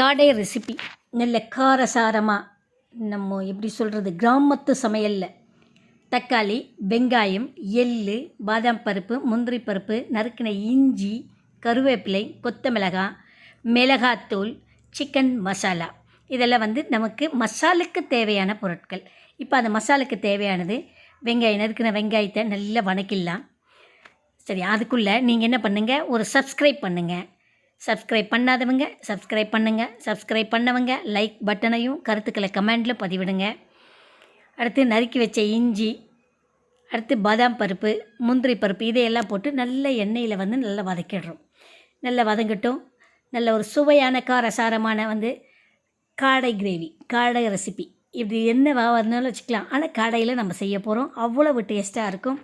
காடை ரெசிபி நல்ல காரசாரமாக நம்ம எப்படி சொல்கிறது கிராமத்து சமையலில் தக்காளி வெங்காயம் எள்ளு பாதாம் பருப்பு முந்திரி பருப்பு நறுக்கின இஞ்சி கருவேப்பிலை கொத்தமிளகாய் மிளகாத்தூள் சிக்கன் மசாலா இதெல்லாம் நமக்கு மசாலுக்கு தேவையான பொருட்கள். இப்போ அந்த மசாலுக்கு தேவையானது வெங்காயம் நறுக்கின வெங்காயத்தை நல்லா வணக்கிடலாம். சரி, அதுக்குள்ளே நீங்கள் என்ன பண்ணுங்கள், ஒரு சப்ஸ்கிரைப் பண்ணுங்கள். சப்ஸ்கிரைப் பண்ணாதவங்க சப்ஸ்கிரைப் பண்ணுங்கள், சப்ஸ்கிரைப் பண்ணவங்க லைக் பட்டனையும் கருத்துக்களை கமெண்டில் பதிவிடுங்க. அடுத்து நறுக்கி வச்ச இஞ்சி, அடுத்து பாதாம் பருப்பு முந்திரி பருப்பு இதையெல்லாம் போட்டு நல்ல எண்ணெயில் நல்லா வதக்கிடுறோம். நல்லா வதங்கட்டும். நல்ல ஒரு சுவையான காரசாரமான காடை கிரேவி, காடை ரெசிபி இப்படி என்ன வரனாலும் வச்சுக்கலாம். ஆனால் காடையில் நம்ம செய்ய போகிறோம். அவ்வளவு டேஸ்ட்டாக இருக்கும்,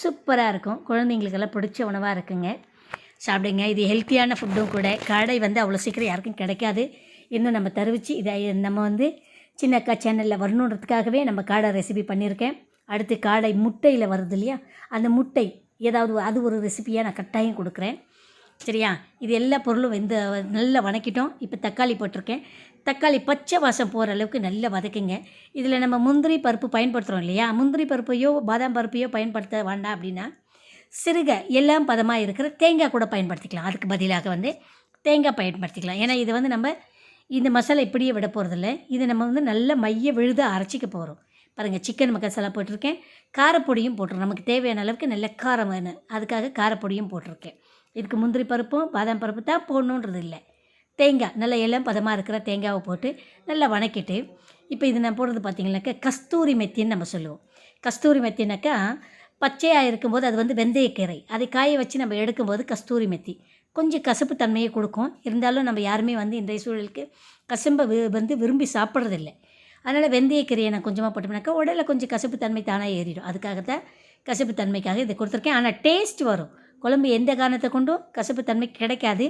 சூப்பராக இருக்கும். குழந்தைங்களுக்கெல்லாம் பிடிச்ச உணவாக இருக்குங்க, சாப்பிடுங்க. இது ஹெல்த்தியான ஃபுட்டும் கூட. காடை அவ்வளோ சீக்கிரம் யாருக்கும் கிடைக்காது. இன்னும் நம்ம தருவிச்சு இதை நம்ம சின்னக்கா சேனலில் வரணுன்றதுக்காகவே நம்ம காடை ரெசிபி பண்ணியிருக்கேன். அடுத்து காடை முட்டையில் வருது இல்லையா, அந்த முட்டை ஏதாவது அது ஒரு ரெசிபியாக நான் கட்டாயம் கொடுக்குறேன். சரியா? இது எல்லா பொருளும் நல்லா வதக்கிட்டோம். இப்போ தக்காளி போட்டிருக்கேன். தக்காளி பச்சை வாசம் போகிற அளவுக்கு நல்லா வதக்குங்க. இதில் நம்ம முந்திரி பருப்பு பயன்படுத்துகிறோம் இல்லையா, முந்திரி பருப்பையோ பாதாம் பருப்பையோ பயன்படுத்த வேண்டாம். அப்படின்னா சிறுக எல்லாம் பதமாக இருக்கிற தேங்காய் கூட பயன்படுத்திக்கலாம். அதுக்கு பதிலாக தேங்காய் பயன்படுத்திக்கலாம். ஏன்னா இது நம்ம இந்த மசாலா இப்படியே விட போகிறதில்ல. இது நம்ம நல்ல மைய விழுத அரைச்சிக்க போகிறோம். பாருங்கள், சிக்கன் மசாலா போட்டிருக்கேன். காரப்பொடியும் போட்டிருக்கேன். நமக்கு தேவையான அளவுக்கு நல்ல காரம் வேணும், அதுக்காக காரப்பொடியும் போட்டிருக்கேன். இதுக்கு முந்திரி பருப்பும் பாதாம் பருப்பு தான் போடணுன்றது இல்லை. தேங்காய் நல்ல எல்லாம் பதமாக இருக்கிற தேங்காவை போட்டு நல்லா வணக்கிட்டு, இப்போ இது நான் போடுறது பார்த்திங்கனாக்கா கஸ்தூரி மெத்தின்னு நம்ம சொல்லுவோம். கஸ்தூரி மெத்தினாக்கா பச்சையாக இருக்கும்போது அது வெந்தயக்கீரை, அதை காய வச்சு நம்ம எடுக்கும்போது கஸ்தூரி மெத்தி கொஞ்சம் கசப்பு தன்மையை கொடுக்கும். இருந்தாலும் நம்ம யாருமே இன்றைய சூழலுக்கு கசம்பை விரும்பி சாப்பிட்றதில்லை. அதனால் வெந்தயக்கீரையை நான் கொஞ்சமாக போட்டோம்னாக்கா உடலில் கொஞ்சம் கசப்பு தன்மை தானாக ஏறிடும். அதுக்காகத்தான் கசப்பு தன்மைக்காக இதை கொடுத்துருக்கேன். ஆனால் டேஸ்ட் வரும். குழம்பு எந்த காரணத்தை கொண்டும் கசப்பு தன்மை கிடைக்காது.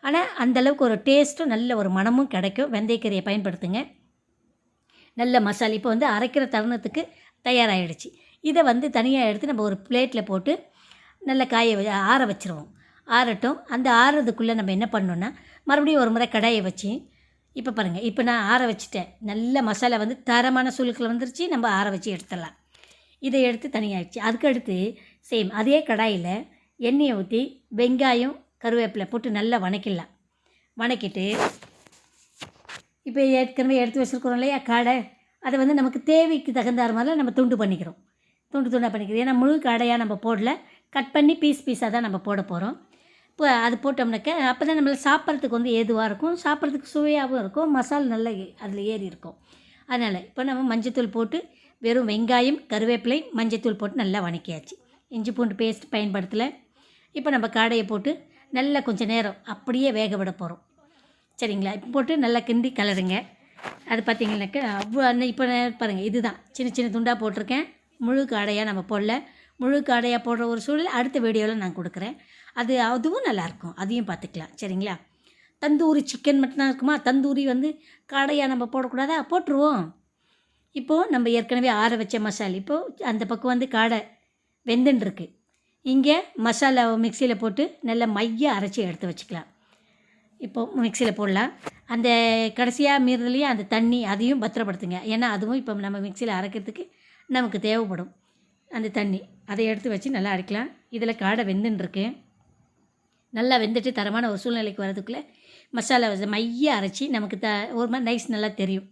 ஆனால் அந்தளவுக்கு ஒரு டேஸ்ட்டும் நல்ல ஒரு மணமும் கிடைக்கும். வெந்தயக்கீரையை பயன்படுத்துங்க. நல்ல மசாலா இப்போ அரைக்கிற தருணத்துக்கு தயாராகிடுச்சு. இதை தனியாக எடுத்து நம்ம ஒரு பிளேட்டில் போட்டு நல்லா ஆற வச்சுருவோம். ஆறட்டும். அந்த ஆறுறதுக்குள்ளே நம்ம என்ன பண்ணோன்னா மறுபடியும் ஒரு முறை கடாயை வச்சு, இப்போ பாருங்கள், இப்போ நான் ஆற வச்சுட்டேன். நல்ல மசாலா தரமான சூளுக்கில் வந்துருச்சு. நம்ம ஆற வச்சு எடுத்துடலாம். இதை எடுத்து தனியாகிடுச்சு. அதுக்கடுத்து சேம் அதே கடாயில் எண்ணெயை ஊற்றி வெங்காயம் கருவேப்பிலை போட்டு நல்லா வணக்கிடலாம். வணக்கிட்டு இப்போ ஏற்கனவே எடுத்து வச்சுருக்கிறோம் இல்லையா காடை, அதை நமக்கு தேவைக்கு தகுந்தார் மாதிரி நம்ம துண்டு பண்ணிக்கிறோம். துண்டாக பண்ணிக்கிறோம். ஏன்னா முழு காடையாக நம்ம போடல, கட் பண்ணி பீஸாக தான் நம்ம போட போகிறோம். இப்போ அது போட்டோம்னாக்க அப்போ தான் நம்மளை சாப்பிட்றதுக்கு ஏதுவாக இருக்கும், சாப்பிட்றதுக்கு சுவையாகவும் இருக்கும், மசாலா நல்லா அதில் ஏறி இருக்கும். அதனால் இப்போ நம்ம மஞ்சத்தூள் போட்டு வெறும் வெங்காயம் கருவேப்பிலை மஞ்சத்தூள் போட்டு நல்லா வணக்கியாச்சு. இஞ்சி பூண்டு பேஸ்ட் பயன்படுத்தலை. இப்போ நம்ம காடையை போட்டு நல்லா கொஞ்சம் நேரம் அப்படியே வேக விட போகிறோம். சரிங்களா? இப்போ போட்டு நல்லா கிண்டி கலருங்க. அது பார்த்திங்கனாக்கா இப்போ பாருங்கள், இதுதான் சின்ன சின்ன துண்டாக போட்டிருக்கேன். முழு காடையாக நம்ம போடல. முழு காடையாக போடுற ஒரு சூழல் அடுத்த வீடியோவில் நான் கொடுக்குறேன். அதுவும் நல்லாயிருக்கும், அதையும் பார்த்துக்கலாம். சரிங்களா? தந்தூரி சிக்கன் மட்டும்தான் இருக்குமா, தந்தூரி காடையாக நம்ம போடக்கூடாதா? போட்டுருவோம். இப்போது நம்ம ஏற்கனவே ஆற வச்ச மசாலா இப்போது அந்த பக்கம் காடை வெந்துன்ருக்கு. இங்கே மசாலாவை மிக்சியில் போட்டு நல்லா மைய அரைச்சி எடுத்து வச்சுக்கலாம். இப்போது மிக்சியில் போடலாம். அந்த கடைசியாக மீறதுலேயே அந்த தண்ணி அதையும் பத்திரப்படுத்துங்க. ஏன்னா அதுவும் இப்போ நம்ம மிக்சியில் அரைக்கிறதுக்கு நமக்கு தேவைப்படும் அந்த தண்ணி. அதை எடுத்து வச்சு நல்லா அரைக்கலாம். இதில் காடை வெந்துன்ருக்கு. நல்லா வெந்துட்டு தரமான ஒரு சூழ்நிலைக்கு வரதுக்குள்ளே மசாலா மைய அரைச்சி நமக்கு ஒரு மாதிரி நைஸ் நல்லா தெரியும்,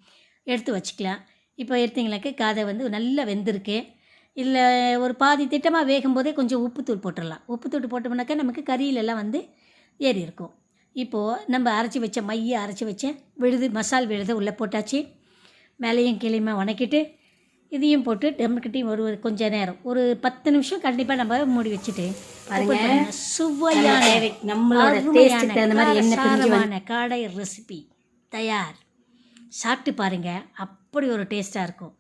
எடுத்து வச்சுக்கலாம். இப்போ எடுத்திங்கனாக்கா காதை நல்லா வெந்திருக்கு. இல்லை ஒரு பாதி திட்டமாக வேகும்போதே கொஞ்சம் உப்புத்தூள் போட்டுடலாம். உப்புத்தூள் போட்டோம்னாக்கா நமக்கு கறியிலெல்லாம் ஏறி இருக்கும். இப்போது நம்ம அரைச்சி வச்ச மைய அரைச்சி வச்ச மசால் விழுது உள்ளே போட்டாச்சு. மேலேயும் கீழேயுமா வணக்கிட்டு இதையும் போட்டு டம்கிட்டையும் ஒரு கொஞ்சம் நேரம் ஒரு 10 நிமிஷம் கண்டிப்பாக நம்ம மூடி வச்சுட்டு சுவையான நம்மளோட காடை ரெசிபி தயார். சாப்பிட்டு பாருங்கள், அப்படி ஒரு டேஸ்ட்டாக இருக்கும்.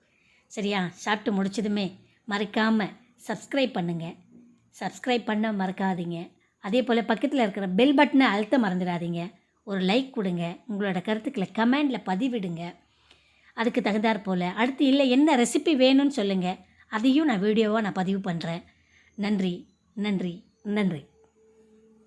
சரியா? சாப்பிட்டு முடிச்சதுமே மறக்காமல் சப்ஸ்கிரைப் பண்ணுங்கள். சப்ஸ்கிரைப் பண்ண மறக்காதீங்க. அதே போல் பக்கத்தில் இருக்கிற பெல் பட்டனை அழுத்த மறந்துடாதீங்க. ஒரு லைக் கொடுங்க. உங்களோட கருத்துக்களை கமெண்டில் பதிவிடுங்க. அதுக்கு தகுந்தாற் போல் அடுத்து இல்லை என்ன ரெசிபி வேணும்னு சொல்லுங்கள், அதையும் நான் வீடியோவாக பதிவு பண்ணுறேன். நன்றி நன்றி நன்றி.